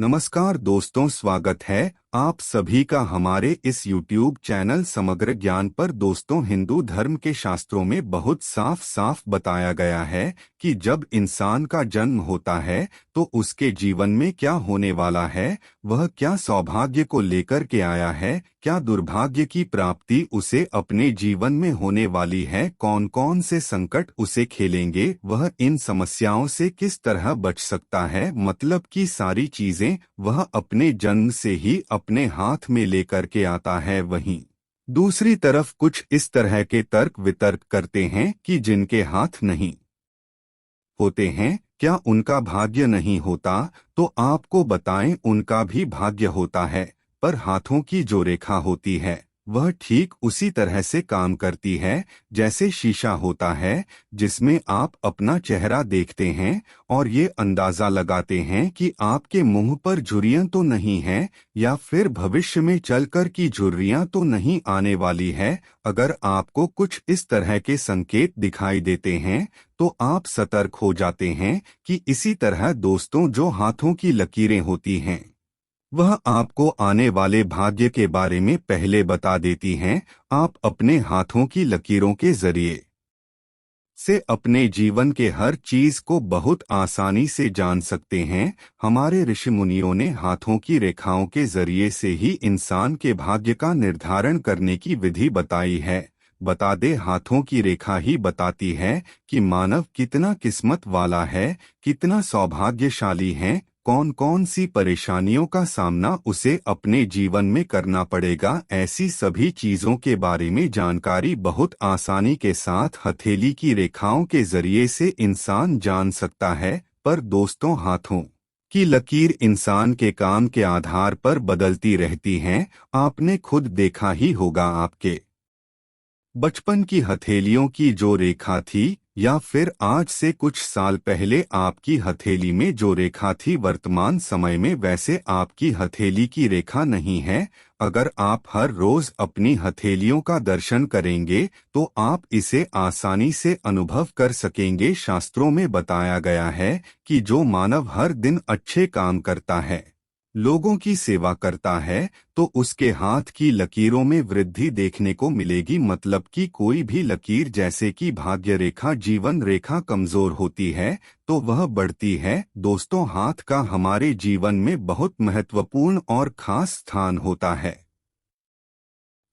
नमस्कार दोस्तों, स्वागत है आप सभी का हमारे इस YouTube चैनल समग्र ज्ञान पर। दोस्तों, हिंदू धर्म के शास्त्रों में बहुत साफ साफ बताया गया है कि जब इंसान का जन्म होता है तो उसके जीवन में क्या होने वाला है, वह क्या सौभाग्य को लेकर के आया है, क्या दुर्भाग्य की प्राप्ति उसे अपने जीवन में होने वाली है, कौन कौन से संकट उसे खेलेंगे, वह इन समस्याओं से किस तरह बच सकता है। मतलब की सारी चीजें वह अपने जन्म से ही अपने हाथ में लेकर के आता है। वहीं दूसरी तरफ कुछ इस तरह के तर्क वितर्क करते हैं कि जिनके हाथ नहीं होते हैं, क्या उनका भाग्य नहीं होता? तो आपको बताएं, उनका भी भाग्य होता है, पर हाथों की जो रेखा होती है वह ठीक उसी तरह से काम करती है जैसे शीशा होता है, जिसमें आप अपना चेहरा देखते हैं और ये अंदाजा लगाते हैं कि आपके मुंह पर झुर्रियां तो नहीं हैं, या फिर भविष्य में चलकर की झुर्रियां तो नहीं आने वाली है। अगर आपको कुछ इस तरह के संकेत दिखाई देते हैं तो आप सतर्क हो जाते हैं कि इसी तरह दोस्तों जो हाथों की लकीरें होती हैं वह आपको आने वाले भाग्य के बारे में पहले बता देती हैं। आप अपने हाथों की लकीरों के जरिए से अपने जीवन के हर चीज को बहुत आसानी से जान सकते हैं। हमारे ऋषि मुनियों ने हाथों की रेखाओं के जरिए से ही इंसान के भाग्य का निर्धारण करने की विधि बताई है। बता दे, हाथों की रेखा ही बताती है कि मानव कितना किस्मत वाला है, कितना सौभाग्यशाली है, कौन कौन सी परेशानियों का सामना उसे अपने जीवन में करना पड़ेगा। ऐसी सभी चीजों के बारे में जानकारी बहुत आसानी के साथ हथेली की रेखाओं के जरिए से इंसान जान सकता है। पर दोस्तों, हाथों की लकीर इंसान के काम के आधार पर बदलती रहती हैं। आपने खुद देखा ही होगा, आपके बचपन की हथेलियों की जो रेखा थी या फिर आज से कुछ साल पहले आपकी हथेली में जो रेखा थी, वर्तमान समय में वैसे आपकी हथेली की रेखा नहीं है। अगर आप हर रोज अपनी हथेलियों का दर्शन करेंगे तो आप इसे आसानी से अनुभव कर सकेंगे। शास्त्रों में बताया गया है कि जो मानव हर दिन अच्छे काम करता है, लोगों की सेवा करता है, तो उसके हाथ की लकीरों में वृद्धि देखने को मिलेगी। मतलब कि कोई भी लकीर, जैसे कि भाग्य रेखा, जीवन रेखा कमजोर होती है तो वह बढ़ती है। दोस्तों, हाथ का हमारे जीवन में बहुत महत्वपूर्ण और खास स्थान होता है।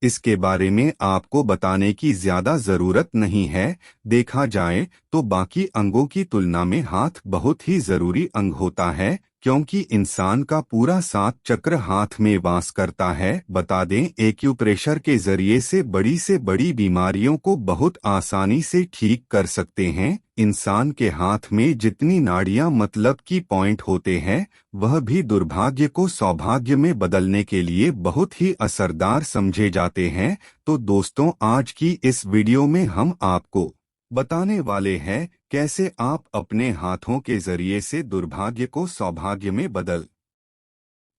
इसके बारे में आपको बताने की ज्यादा जरूरत नहीं है। देखा जाए तो बाकी अंगों की तुलना में हाथ बहुत ही जरूरी अंग होता है, क्योंकि इंसान का पूरा 7 चक्र हाथ में वास करता है। बता दें, एक्यूप्रेशर के जरिए से बड़ी बीमारियों को बहुत आसानी से ठीक कर सकते हैं। इंसान के हाथ में जितनी नाड़ियां, मतलब की पॉइंट होते हैं, वह भी दुर्भाग्य को सौभाग्य में बदलने के लिए बहुत ही असरदार समझे जाते हैं। तो दोस्तों, आज की इस वीडियो में हम आपको बताने वाले हैं कैसे आप अपने हाथों के जरिए से दुर्भाग्य को सौभाग्य में बदल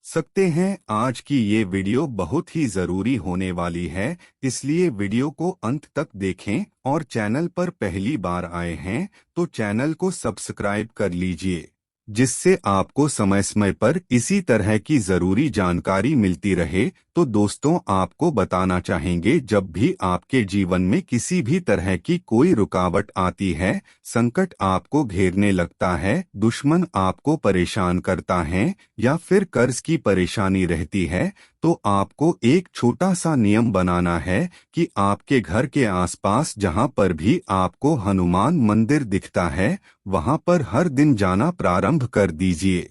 सकते हैं। आज की ये वीडियो बहुत ही जरूरी होने वाली है, इसलिए वीडियो को अंत तक देखें और चैनल पर पहली बार आए हैं तो चैनल को सब्सक्राइब कर लीजिए, जिससे आपको समय समय पर इसी तरह की जरूरी जानकारी मिलती रहे। तो दोस्तों, आपको बताना चाहेंगे, जब भी आपके जीवन में किसी भी तरह की कोई रुकावट आती है, संकट आपको घेरने लगता है, दुश्मन आपको परेशान करता है या फिर कर्ज की परेशानी रहती है, तो आपको एक छोटा सा नियम बनाना है कि आपके घर के आसपास जहां पर भी आपको हनुमान मंदिर दिखता है, वहां पर हर दिन जाना प्रारंभ कर दीजिए।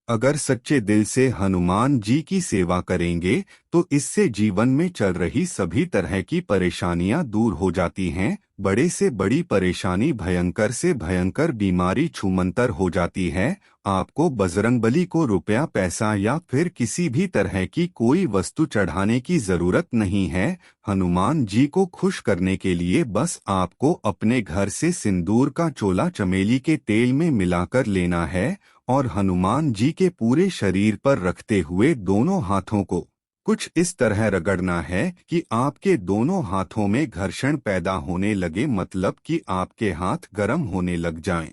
अगर सच्चे दिल से हनुमान जी की सेवा करेंगे तो इससे जीवन में चल रही सभी तरह की परेशानियां दूर हो जाती हैं। बड़े से बड़ी परेशानी, भयंकर से भयंकर बीमारी छूमंतर हो जाती है। आपको बजरंगबली को रुपया, पैसा या फिर किसी भी तरह की कोई वस्तु चढ़ाने की जरूरत नहीं है। हनुमान जी को खुश करने के लिए बस आपको अपने घर से सिंदूर का चोला चमेली के तेल में मिलाकर लेना है और हनुमान जी के पूरे शरीर पर रखते हुए दोनों हाथों को कुछ इस तरह रगड़ना है कि आपके दोनों हाथों में घर्षण पैदा होने लगे, मतलब कि आपके हाथ गर्म होने लग जाएं।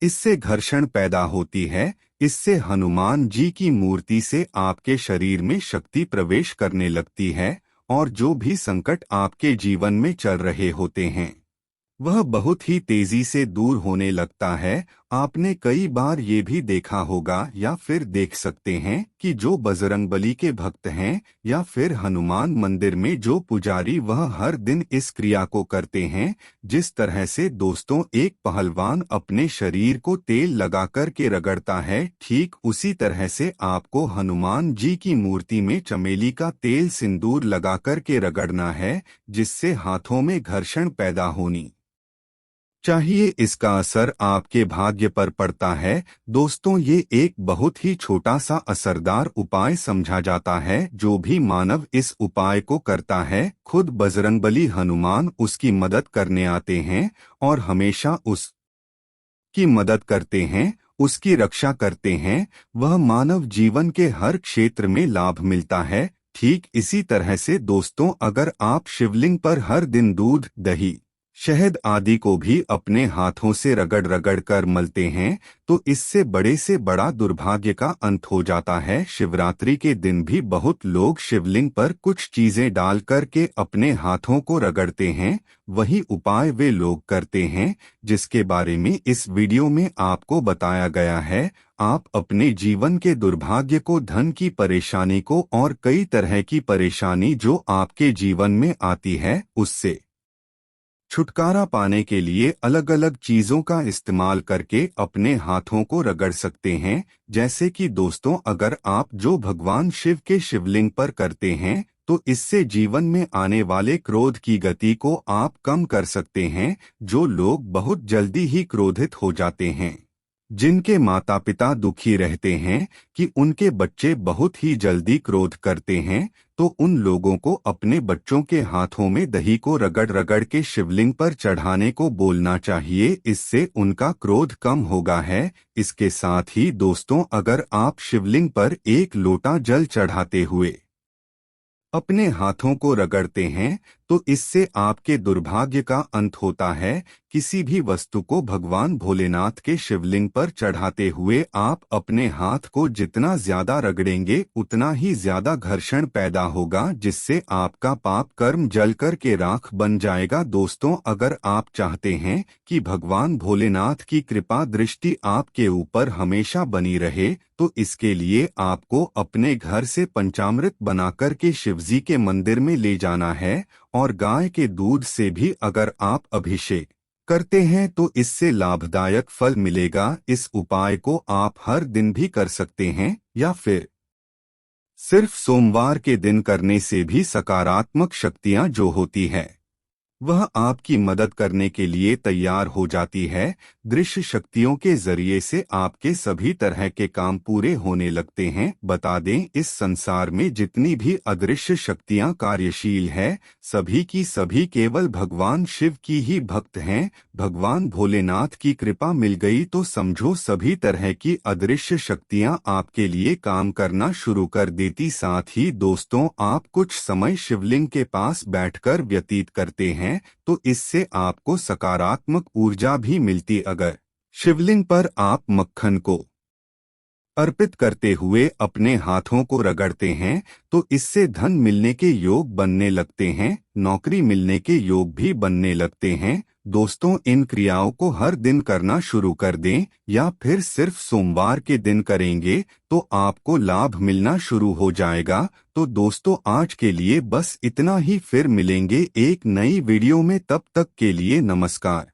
इससे घर्षण पैदा होती है, इससे हनुमान जी की मूर्ति से आपके शरीर में शक्ति प्रवेश करने लगती है और जो भी संकट आपके जीवन में चल रहे होते हैं वह बहुत ही तेजी से दूर होने लगता है। आपने कई बार ये भी देखा होगा या फिर देख सकते हैं कि जो बजरंगबली के भक्त हैं या फिर हनुमान मंदिर में जो पुजारी वह हर दिन इस क्रिया को करते हैं। जिस तरह से दोस्तों एक पहलवान अपने शरीर को तेल लगा कर के रगड़ता है, ठीक उसी तरह से आपको हनुमान जी की मूर्ति में चमेली का तेल सिंदूर लगा कर के रगड़ना है, जिससे हाथों में घर्षण पैदा होनी चाहिए। इसका असर आपके भाग्य पर पड़ता है। दोस्तों ये एक बहुत ही छोटा सा असरदार उपाय समझा जाता है। जो भी मानव इस उपाय को करता है खुद बजरंगबली हनुमान उसकी मदद करने आते हैं और हमेशा उसकी मदद करते हैं, उसकी रक्षा करते हैं। वह मानव जीवन के हर क्षेत्र में लाभ मिलता है। ठीक इसी तरह से दोस्तों अगर आप शिवलिंग पर हर दिन दूध, दही, शहद आदि को भी अपने हाथों से रगड़ रगड़ कर मलते हैं तो इससे बड़े से बड़ा दुर्भाग्य का अंत हो जाता है। शिवरात्रि के दिन भी बहुत लोग शिवलिंग पर कुछ चीजें डाल कर के अपने हाथों को रगड़ते हैं। वही उपाय वे लोग करते हैं जिसके बारे में इस वीडियो में आपको बताया गया है। आप अपने जीवन के दुर्भाग्य को, धन की परेशानी को और कई तरह की परेशानी जो आपके जीवन में आती है उससे छुटकारा पाने के लिए अलग अलग चीजों का इस्तेमाल करके अपने हाथों को रगड़ सकते हैं। जैसे कि दोस्तों अगर आप जो भगवान शिव के शिवलिंग पर करते हैं तो इससे जीवन में आने वाले क्रोध की गति को आप कम कर सकते हैं। जो लोग बहुत जल्दी ही क्रोधित हो जाते हैं, जिनके माता पिता दुखी रहते हैं कि उनके बच्चे बहुत ही जल्दी क्रोध करते हैं, तो उन लोगों को अपने बच्चों के हाथों में दही को रगड़ रगड़ के शिवलिंग पर चढ़ाने को बोलना चाहिए। इससे उनका क्रोध कम होगा है। इसके साथ ही दोस्तों अगर आप शिवलिंग पर एक लोटा जल चढ़ाते हुए अपने हाथों को रगड़ते हैं तो इससे आपके दुर्भाग्य का अंत होता है। किसी भी वस्तु को भगवान भोलेनाथ के शिवलिंग पर चढ़ाते हुए आप अपने हाथ को जितना ज्यादा रगड़ेंगे उतना ही ज्यादा घर्षण पैदा होगा, जिससे आपका पाप कर्म जलकर के राख बन जाएगा। दोस्तों अगर आप चाहते हैं कि भगवान भोलेनाथ की कृपा दृष्टि आपके ऊपर हमेशा बनी रहे तो इसके लिए आपको अपने घर से पंचामृत बनाकर के शिवजी के मंदिर में ले जाना है और गाय के दूध से भी अगर आप अभिषेक करते हैं तो इससे लाभदायक फल मिलेगा। इस उपाय को आप हर दिन भी कर सकते हैं या फिर सिर्फ सोमवार के दिन करने से भी सकारात्मक शक्तियां जो होती है वह आपकी मदद करने के लिए तैयार हो जाती है। दृश्य शक्तियों के जरिए से आपके सभी तरह के काम पूरे होने लगते हैं। बता दें इस संसार में जितनी भी अदृश्य शक्तियां कार्यशील है सभी की सभी केवल भगवान शिव की ही भक्त हैं। भगवान भोलेनाथ की कृपा मिल गई तो समझो सभी तरह की अदृश्य शक्तियां आपके लिए काम करना शुरू कर देती। साथ ही दोस्तों आप कुछ समय शिवलिंग के पास बैठकर व्यतीत करते हैं तो इससे आपको सकारात्मक ऊर्जा भी मिलती। अगर शिवलिंग पर आप मक्खन को अर्पित करते हुए अपने हाथों को रगड़ते हैं तो इससे धन मिलने के योग बनने लगते हैं, नौकरी मिलने के योग भी बनने लगते हैं। दोस्तों इन क्रियाओं को हर दिन करना शुरू कर दें या फिर सिर्फ सोमवार के दिन करेंगे तो आपको लाभ मिलना शुरू हो जाएगा। तो दोस्तों आज के लिए बस इतना ही, फिर मिलेंगे एक नई वीडियो में। तब तक के लिए नमस्कार।